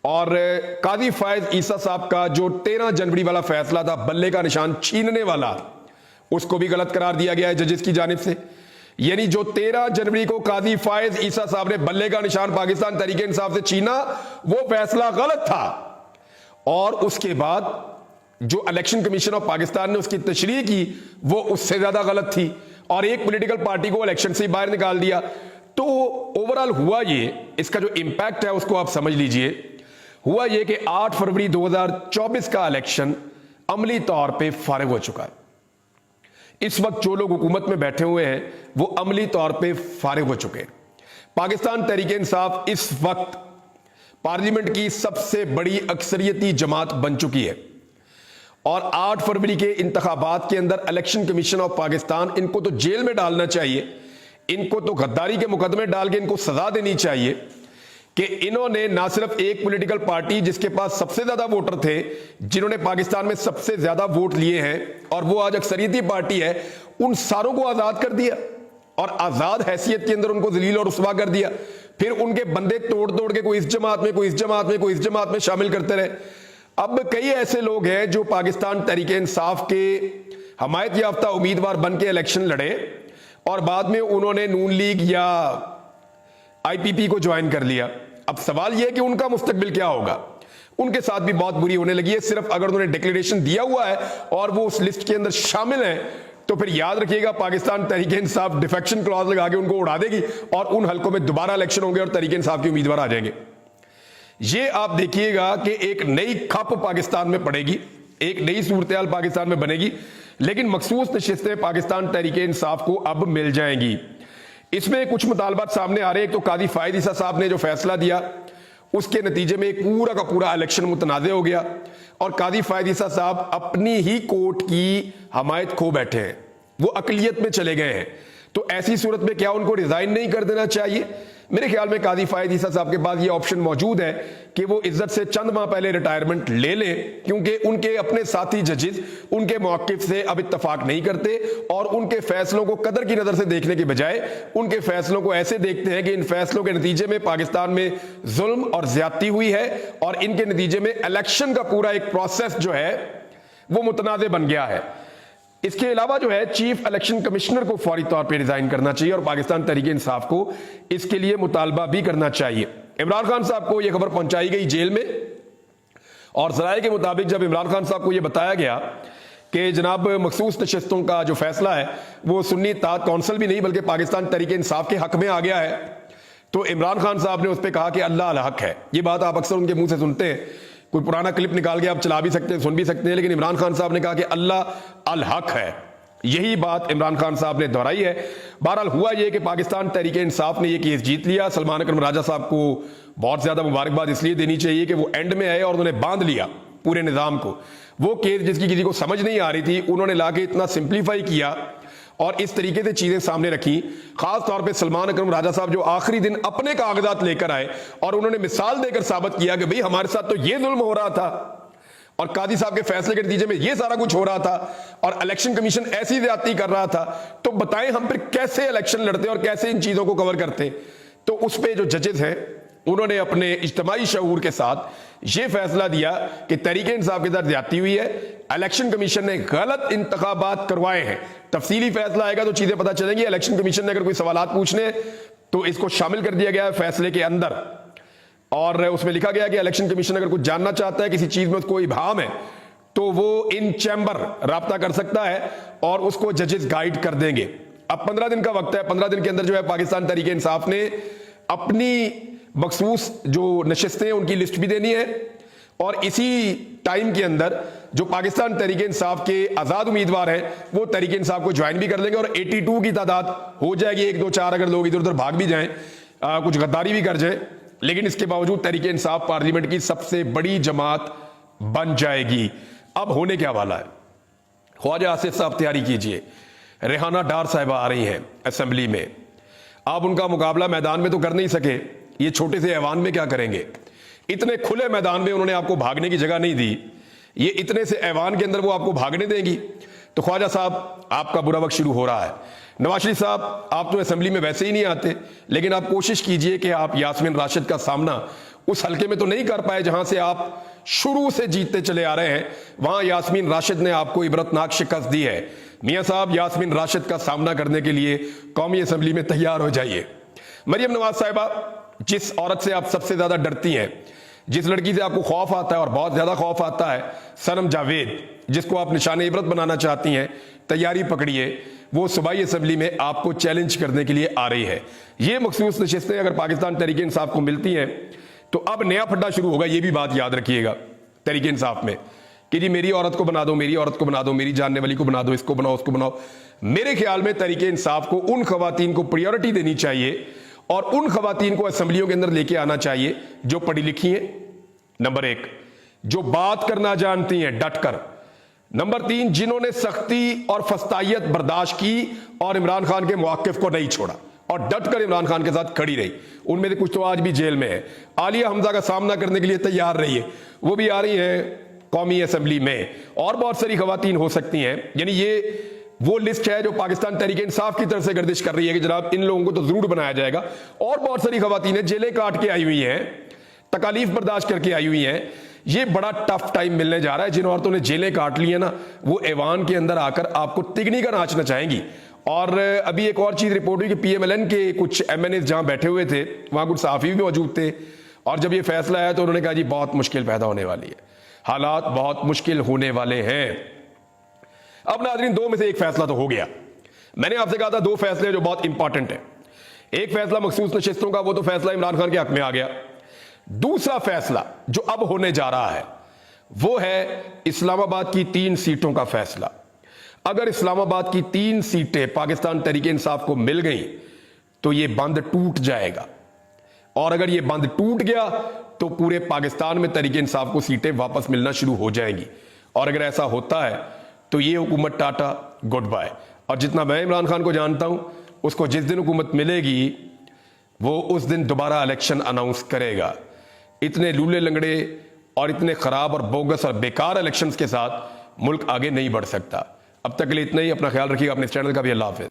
और काजी फायज ईसा साहब का जो 13 जनवरी वाला फैसला था बल्ले का निशान छीनने वाला, उसको भी गलत करार दिया गया है जजेस की जानिब से। यानी जो 13 जनवरी को काजी फायज ईसा साहब ने बल्ले का निशान पाकिस्तान तहरीक इंसाफ से छीना, वो फैसला गलत था। और उसके बाद जो इलेक्शन कमीशन ऑफ पाकिस्तान ने उसकी तशरीह की, वो उससे ज्यादा गलत थी और एक पॉलिटिकल पार्टी को इलेक्शन से बाहर निकाल दिया। तो ओवरऑल हुआ ये, इसका जो इंपैक्ट है उसको आप समझ लीजिए। हुआ ये कि 8 फरवरी 2024 का इलेक्शन अमली तौर पे फारिग हो चुका है। इस वक्त जो लोग हुकूमत में बैठे हुए हैं वो अमली तौर पे फारिग हो चुके हैं। पाकिस्तान तहरीक इंसाफ इस वक्त पार्लियामेंट की सबसे बड़ी अक्सरियती जमात बन चुकी है और 8 फरवरी के इंतखाबात के अंदर इलेक्शन कमीशन ऑफ पाकिस्तान, इनको तो जेल में डालना चाहिए, इनको तो गद्दारी के मुकदमे डाल के इनको सजा देनी चाहिए कि इन्होंने ना सिर्फ एक पॉलिटिकल पार्टी जिसके पास सबसे ज्यादा वोटर थे, जिन्होंने पाकिस्तान में सबसे ज्यादा वोट लिए हैं और वो आज अक्सरियती पार्टी है, उन सारों को आजाद कर दिया और आजाद हैसियत के अंदर उनको जलील और रुस्वा कर दिया। फिर उनके बंदे तोड़ तोड़ के कोई इस जमात में, कोई इस जमात में, कोई इस जमात में शामिल करते रहे। अब कई ऐसे लोग हैं जो पाकिस्तान तहरीक इंसाफ के हमायत याफ्ता उम्मीदवार बन के इलेक्शन लड़े और बाद में उन्होंने नून लीग या आईपीपी को ज्वाइन कर लिया। अब सवाल यह है कि उनका मुस्तकबिल क्या होगा। उनके साथ भी बहुत बुरी होने लगी है। सिर्फ अगर उन्होंने डिक्लेरेशन दिया हुआ है और वो उस लिस्ट के अंदर शामिल हैं, तो फिर याद रखिएगा पाकिस्तान तहरीक इंसाफ डिफेक्शन क्लॉज लगा के उनको उड़ा देगी और उन हलकों में दोबारा इलेक्शन होंगे और तहरीक इंसाफ के उम्मीदवार आ जाएंगे। ये आप देखिएगा कि एक नई खप पाकिस्तान में पड़ेगी, एक नई सूरत पाकिस्तान में बनेगी, लेकिन मखसूस नशिस्तें पाकिस्तान तहरीक इंसाफ को अब मिल जाएंगी। इसमें कुछ मुतालबात सामने आ रहे हैं। एक तो काजी फायद ईसा साहब ने जो फैसला दिया उसके नतीजे में एक पूरा का पूरा इलेक्शन मुतनाज़ हो गया और काजी फायद ईसा साहब अपनी ही कोर्ट की हमायत खो बैठे हैं, वो अकलियत में चले गए हैं। तो ऐसी सूरत में क्या उनको रिजाइन नहीं कर देना चाहिए? मेरे ख्याल में काजी फायद ईसा साहब के पास ये ऑप्शन मौजूद है कि वो इज्जत से चंद माह पहले रिटायरमेंट ले लें, क्योंकि उनके अपने साथी जजेस उनके मौक़िफ़ से अब इत्तफाक नहीं करते और उनके फैसलों को कदर की नज़र से देखने के बजाय उनके फैसलों को ऐसे देखते हैं कि इन फैसलों के नतीजे में पाकिस्तान में जुल्म और ज्यादती हुई है और इनके नतीजे में इलेक्शन का पूरा एक प्रोसेस जो है वो मुतनाज़ बन गया है। इसके अलावा जो है चीफ इलेक्शन कमिश्नर को फौरी तौर पर रिजाइन करना चाहिए और पाकिस्तान तहरीक इंसाफ को इसके लिए मुतालबा भी करना चाहिए। इमरान खान साहब को यह खबर पहुंचाई गई जेल में और ज़राए के मुताबिक जब इमरान खान साहब को यह बताया गया कि जनाब मखसूस नशिस्तों का जो फैसला है वो सुन्नी इत्तेहाद कौंसिल भी नहीं बल्कि पाकिस्तान तहरीक इंसाफ के हक में आ गया है, तो इमरान खान साहब ने उस पर कहा कि अल्लाह अल हक है। ये बात आप अक्सर उनके मुंह से सुनते हैं, कोई पुराना क्लिप निकाल के आप चला भी सकते हैं, सुन भी सकते हैं, लेकिन इमरान खान साहब ने कहा कि अल्लाह अल हक है। यही बात इमरान खान साहब ने दोहराई है। बहरहाल हुआ यह कि पाकिस्तान तहरीक इंसाफ ने यह केस जीत लिया। सलमान अकरम राजा साहब को बहुत ज्यादा मुबारकबाद इसलिए देनी चाहिए कि वो एंड में आए और उन्होंने बांध लिया पूरे निजाम को। वो केस जिसकी किसी को समझ नहीं आ रही थी, उन्होंने लाके इतना सिंप्लीफाई किया और इस तरीके से चीजें सामने रखी। खास तौर पे सलमान अकरम राजा साहब जो आखिरी दिन अपने कागजात लेकर आए और उन्होंने मिसाल देकर साबित किया कि भाई हमारे साथ तो ये जुल्म हो रहा था और काजी साहब के फैसले के नतीजे में ये सारा कुछ हो रहा था और इलेक्शन कमीशन ऐसी ज्यादती कर रहा था, तो बताएं हम फिर कैसे इलेक्शन लड़ते और कैसे इन चीजों को कवर करते। तो उस पर जो जजेस हैं उन्होंने अपने इज्तिमाई शऊर के साथ ये फैसला दिया कि तहरीक इंसाफ के साथ ज्यादती हुई है, इलेक्शन कमीशन ने गलत इंतखाबात करवाए हैं। तफसीली फैसला आएगा तो चीजें पता चलेंगी। इलेक्शन कमीशन ने अगर कोई सवालात पूछने तो इसको शामिल कर दिया गया है फैसले के अंदर और उसमें लिखा गया कि इलेक्शन कमीशन अगर कुछ जानना चाहता है, किसी चीज में उसको इबाहम है, तो वो इन चैम्बर राब्ता कर सकता है और उसको जजेस गाइड कर देंगे। अब 15 दिन का वक्त है, 15 दिन के अंदर जो है पाकिस्तान तहरीक इंसाफ ने अपनी मखसूस जो नशिस्तें हैं उनकी लिस्ट भी देनी है और इसी टाइम के अंदर जो पाकिस्तान तहरीक इंसाफ के आजाद उम्मीदवार हैं वो तहरीक इंसाफ को ज्वाइन भी कर लेंगे और 82 की तादाद हो जाएगी। 1 2 4 अगर लोग इधर उधर भाग भी जाएं, कुछ गद्दारी भी कर जाएं, लेकिन इसके बावजूद तहरीक इंसाफ पार्लियामेंट की सबसे बड़ी जमात बन जाएगी। अब होने क्या वाला है, ख्वाजा आसिफ साहब तैयारी कीजिए, रेहाना डार साहिबा आ रही हैं असेंबली में। आप उनका मुकाबला मैदान में तो कर नहीं सके, ये छोटे से ऐवान में क्या करेंगे? इतने खुले मैदान में उन्होंने आपको भागने की जगह नहीं दी, ये इतने से ऐवान के अंदर वो आपको भागने देंगी? तो ख्वाजा साहब आपका बुरा वक्त शुरू हो रहा है। नवाज शरीफ साहब आप तो असेंबली में वैसे ही नहीं आते, लेकिन आप कोशिश कीजिए कि आप यास्मीन राशिद का सामना उस हलके में तो नहीं कर पाए जहां से आप शुरू से जीतते चले आ रहे हैं। वहां यास्मीन राशिद ने आपको इबरतनाक शिकस्त दी है। मियां साहब, यास्मीन राशिद का सामना करने के लिए कौमी असेंबली में तैयार हो जाइए। मरियम नवाज साहिबा, जिस औरत से आप सबसे ज्यादा डरती हैं, जिस लड़की से आपको खौफ आता है और बहुत ज्यादा खौफ आता है, सनम जावेद, जिसको आप निशाने इबरत बनाना चाहती हैं, तैयारी पकड़िए। वो सूबाई असेंबली में आपको चैलेंज करने के लिए आ रही है। ये मखसूस नशिस्तें अगर पाकिस्तान तहरीक इंसाफ को मिलती हैं तो अब नया फड्डा शुरू होगा। ये भी बात याद रखिएगा तहरीक इंसाफ में कि जी मेरी औरत को बना दो, मेरी औरत को बना दो, मेरी जानने वाली को बना दो, इसको बनाओ, उसको बनाओ। मेरे ख्याल में तहरीक इंसाफ को उन खवातीन को प्रायोरिटी देनी चाहिए और उन खवातीन को असेंबलियों के अंदर लेके आना चाहिए जो पढ़ी लिखी हैं, नंबर 1, जो बात करना जानती हैं डटकर, नंबर 3, जिन्होंने सख्ती और फस्तायत बर्दाश्त की और इमरान खान के मौक़िफ़ को नहीं छोड़ा और डटकर इमरान खान के साथ खड़ी रही। उनमें से कुछ तो आज भी जेल में है। आलिया हमजा का सामना करने के लिए तैयार रही है, वो भी आ रही हैं कौमी असेंबली में, और बहुत सारी खवातीन हो सकती हैं। यानी ये वो लिस्ट है जो पाकिस्तान तहरीक इंसाफ की तरफ से गर्दिश कर रही है कि जनाब इन लोगों को तो जरूर बनाया जाएगा। और बहुत सारी खवातीन है जेलें काट के आई हुई हैं, तकालीफ बर्दाश्त करके आई हुई हैं। ये बड़ा टफ टाइम मिलने जा रहा है। जिन औरतों ने जेलें काट ली है ना, वो ऐवान के अंदर आकर आपको तिगनी का नाचना चाहेंगी। और अभी एक और चीज रिपोर्ट हुई कि PMLN के कुछ MNA जहां बैठे हुए थे, वहां कुछ सहाफी भी मौजूद थे, और जब ये फैसला आया तो उन्होंने कहा जी बहुत मुश्किल पैदा होने वाली है, हालात बहुत मुश्किल होने वाले हैं। अब नाज़रीन, 2 में से एक फैसला तो हो गया। मैंने आपसे कहा था 2 फैसले जो बहुत इंपॉर्टेंट है। एक फैसला मखसूस नशिस्तों का, वो तो फैसला इमरान खान के हक में आ गया। दूसरा फैसला जो अब होने जा रहा है वो है इस्लामाबाद की 3 सीटों का फैसला। अगर इस्लामाबाद की 3 सीटें पाकिस्तान तहरीक इंसाफ को मिल गई तो यह बंद टूट जाएगा, और अगर यह बंद टूट गया तो पूरे पाकिस्तान में तहरीक इंसाफ को सीटें वापस मिलना शुरू हो जाएंगी। और अगर ऐसा होता है तो ये हुकूमत टाटा गुड बाय। और जितना मैं इमरान खान को जानता हूं, उसको जिस दिन हुकूमत मिलेगी वो उस दिन दोबारा इलेक्शन अनाउंस करेगा। इतने लूले लंगड़े और इतने खराब और बोगस और बेकार इलेक्शंस के साथ मुल्क आगे नहीं बढ़ सकता। अब तक के लिए इतना ही। अपना ख्याल रखिएगा, अपने चैनल का भी। अल्लाह हाफ़िज़।